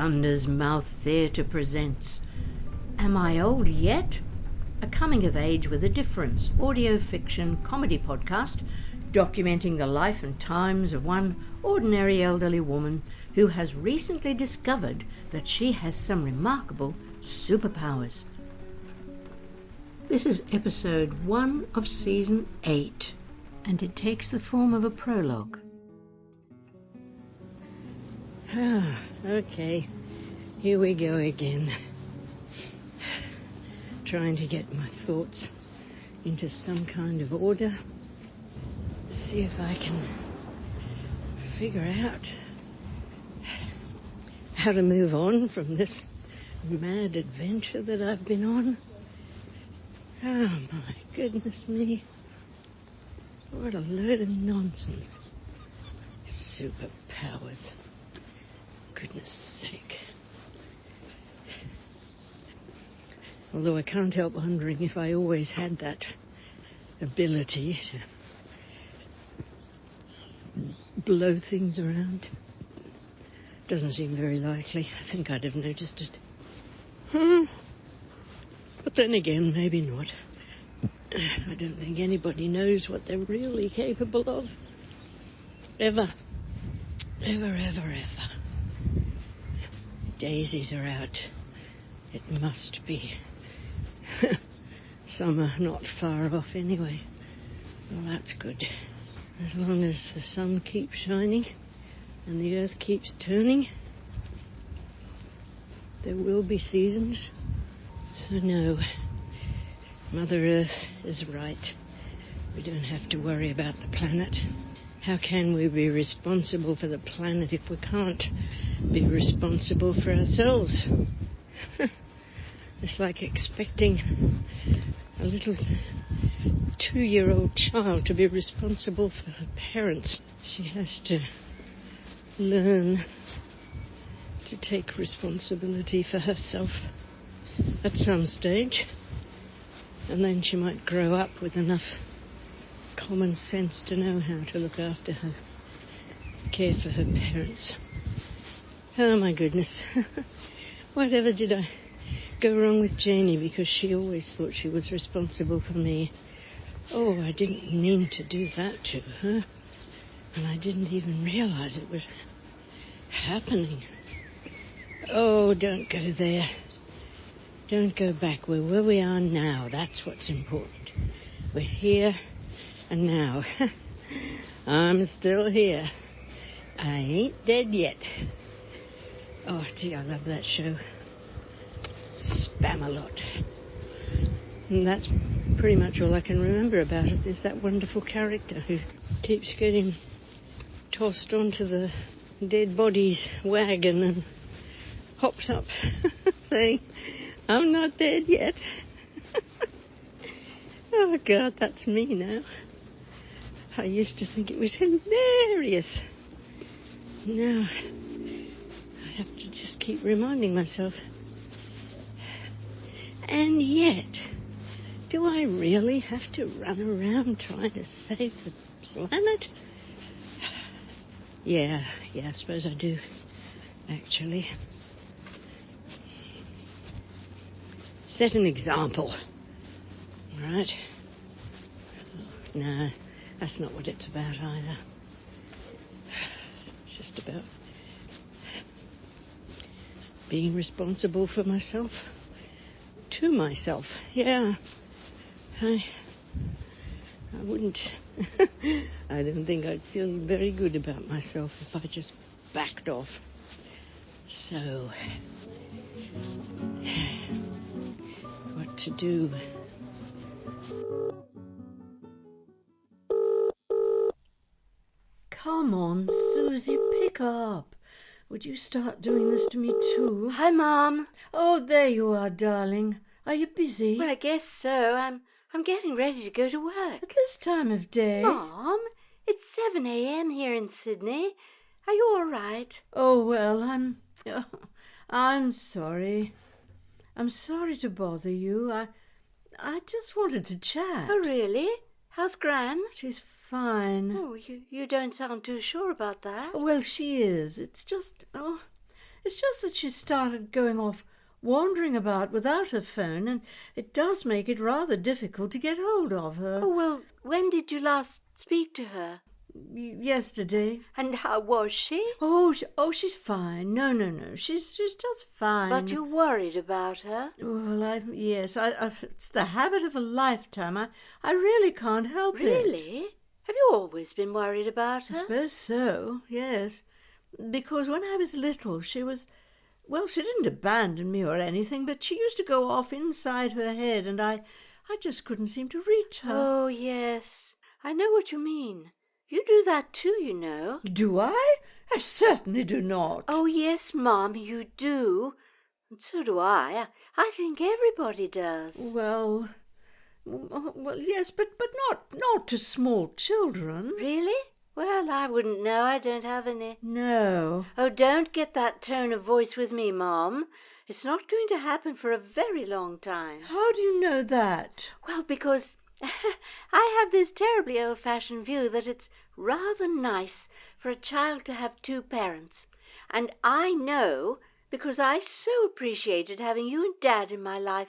Thunder's Mouth Theatre presents Am I Old Yet? A coming-of-age with a difference audio fiction comedy podcast documenting the life and times of one ordinary elderly woman who has recently discovered that she has some remarkable superpowers. This is episode 1 of season 8, and it takes the form of a prologue. Okay, here we go again. Trying to get my thoughts into some kind of order. See if I can figure out how to move on from this mad adventure that I've been on. Oh my goodness me. What a load of nonsense. Superpowers. Goodness sake. Although I can't help wondering if I always had that ability to blow things around. Doesn't seem very likely. I think I'd have noticed it. But then again, maybe not. I don't think anybody knows what they're really capable of. Ever. Ever. Daisies are out. It must be. Summer not far off anyway. Well, that's good. As long as the sun keeps shining and the earth keeps turning, there will be seasons. So no, Mother Earth is right. We don't have to worry about the planet. How can we be responsible for the planet if we can't be responsible for ourselves? It's like expecting a little 2-year-old child to be responsible for her parents. She has to learn to take responsibility for herself at some stage, and then she might grow up with enough common sense to know how to look after her, care for her parents. Oh my goodness. Whatever did I go wrong with Janey, because she always thought she was responsible for me? Oh, I didn't mean to do that to her, and I didn't even realize it was happening. Oh, don't go there. Don't go back. We're where we are now. That's what's important. We're here and now. I'm still here. I ain't dead yet. Oh, gee, I love that show. Spam-a-Lot. And that's pretty much all I can remember about it, is that wonderful character who keeps getting tossed onto the dead body's wagon and hops up saying, I'm not dead yet. Oh, God, that's me now. I used to think it was hilarious. Now, I have to just keep reminding myself. And yet, do I really have to run around trying to save the planet? Yeah, I suppose I do, actually. Set an example, right? No, that's not what it's about either. It's just about being responsible for myself. To myself, yeah. I wouldn't. I don't think I'd feel very good about myself if I just backed off. So, what to do? Come on, Susie, pick up. Would you start doing this to me too? Hi, Mom. Oh, there you are, darling. Are you busy? Well, I guess so. I'm getting ready to go to work. At this time of day? Mom, it's 7 a.m. here in Sydney. Are you all right? Oh, well, I'm sorry. I'm sorry to bother you. I just wanted to chat. Oh, really? How's Gran? She's fine. Oh, you don't sound too sure about that. Well, she is. It's just, It's just that she started going off wandering about without her phone, and it does make it rather difficult to get hold of her. Oh, well, when did you last speak to her? Yesterday. And how was she? Oh, she's fine. No. She's just fine. But you're worried about her? Well, yes, it's the habit of a lifetime. I really can't help it. Really? Have you always been worried about her? I suppose so, yes. Because when I was little, she didn't abandon me or anything, but she used to go off inside her head, and I just couldn't seem to reach her. Oh, yes. I know what you mean. You do that too, you know. Do I? I certainly do not. Oh, yes, Mum, you do. And so do I. I think everybody does. Well, yes, but not to small children. Really? Well, I wouldn't know. I don't have any. No. Oh, don't get that tone of voice with me, Mom. It's not going to happen for a very long time. How do you know that? Well, because I have this terribly old-fashioned view that it's rather nice for a child to have two parents. And I know because I so appreciated having you and Dad in my life,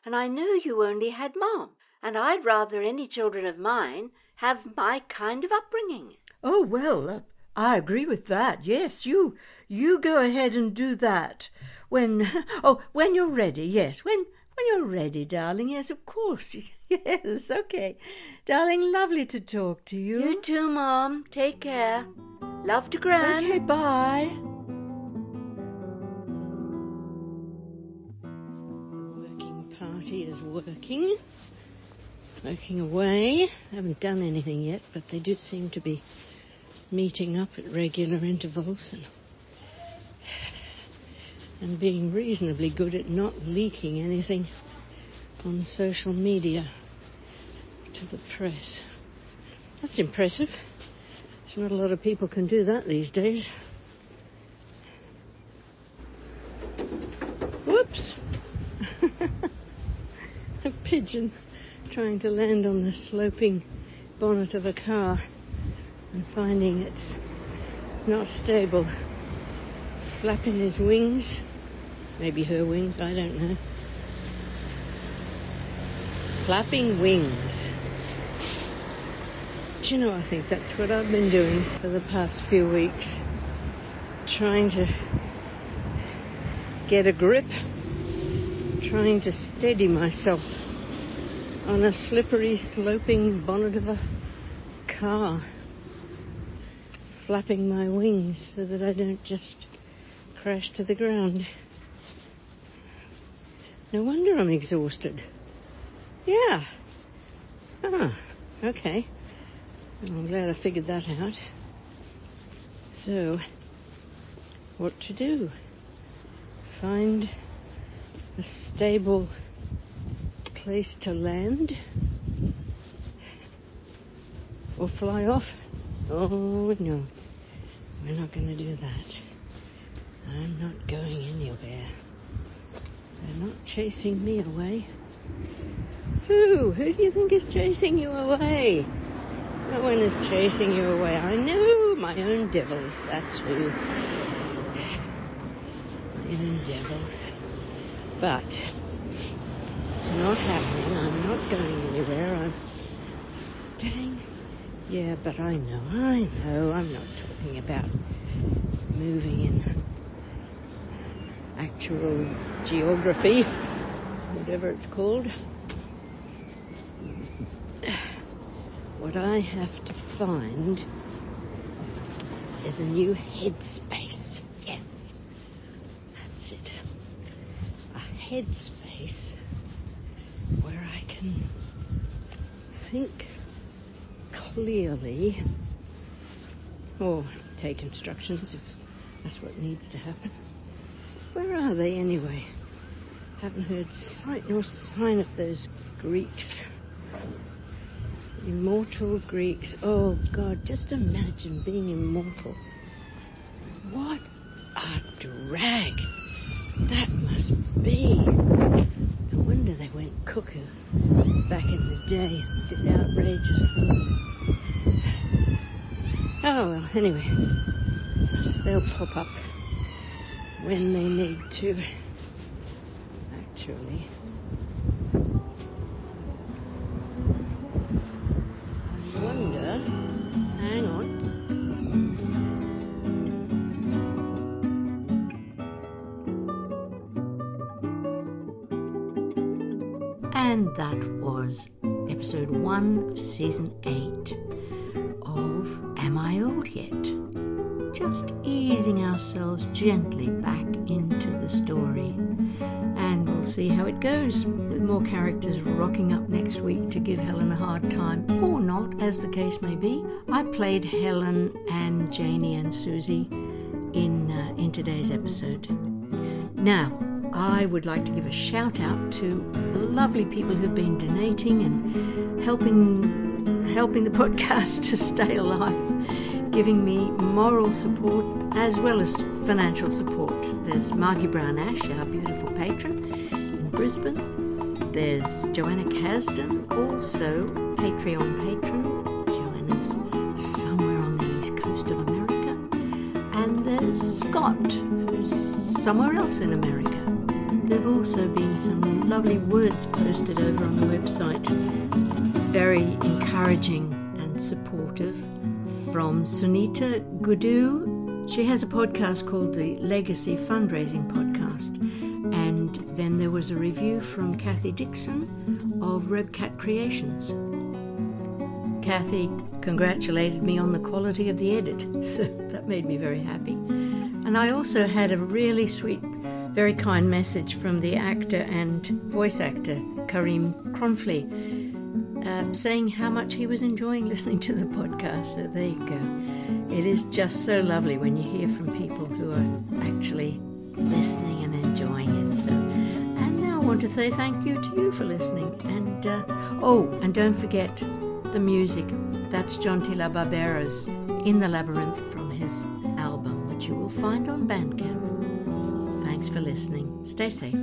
and I know you only had Mom, and I'd rather any children of mine have my kind of upbringing. Oh, well, I agree with that. Yes, you go ahead and do that. When you're ready, yes, when you're ready, darling, yes, of course. Yes, okay. Darling, lovely to talk to you. You too, Mom. Take care. Love to Gran. Okay, bye. The working party is working away. Haven't done anything yet, but they do seem to be meeting up at regular intervals and being reasonably good at not leaking anything on social media to the press. That's impressive. There's not a lot of people can do that these days. Whoops! A pigeon trying to land on the sloping bonnet of a car and finding it's not stable. Flapping his wings, maybe her wings, I don't know. Flapping wings. Do you know, I think that's what I've been doing for the past few weeks. Trying to get a grip, trying to steady myself on a slippery, sloping bonnet of a car, flapping my wings so that I don't just crash to the ground. No wonder I'm exhausted. Yeah. Okay. Well, I'm glad I figured that out. So, what to do? Find a stable place to land? Or fly off? Oh, no. We're not going to do that. I'm not going anywhere. They're not chasing me away. Who do you think is chasing you away? No one is chasing you away. I know my own devils, that's who. My own devils. But it's not happening. I'm not going anywhere. I'm staying. Yeah, but I know. I'm not talking about moving in actual geography, whatever it's called. What I have to find is a new headspace. Yes, that's it. A headspace where I can think clearly, or take instructions if that's what needs to happen. Where are they anyway? Haven't heard sight nor sign of those Greeks. Immortal Greeks. Oh, God, just imagine being immortal. What a drag that must be. No wonder they went cuckoo back in the day and did outrageous things. Oh, well, anyway, they'll pop up. when they need to. Actually, I wonder. Hang on. And that was episode 1 of season 8 of Am I Old Yet? Just easing ourselves gently back into the story. And we'll see how it goes, with more characters rocking up next week to give Helen a hard time, or not, as the case may be. I played Helen and Janey and Susie in today's episode. Now, I would like to give a shout out to lovely people who've been donating and helping the podcast to stay alive, giving me moral support as well as financial support. There's Margie Brown Ash, our beautiful patron in Brisbane. There's Joanna Casden, also Patreon patron. Joanna's somewhere on the east coast of America. And there's Scott, who's somewhere else in America. There have also been some lovely words posted over on the website, very encouraging and supportive, from Sunita Gudu. She has a podcast called the Legacy Fundraising Podcast. And then there was a review from Kathy Dixon of Rebcat Creations. Kathy congratulated me on the quality of the edit, so that made me very happy. And I also had a really sweet, very kind message from the actor and voice actor Kareem Cronfley, saying how much he was enjoying listening to the podcast. So there you go. It is just so lovely when you hear from people who are actually listening and enjoying it. So, and now I want to say thank you to you for listening. And and don't forget the music. That's John T LaBarbera's In the Labyrinth from his album, which you will find on Bandcamp. Thanks for listening. Stay safe.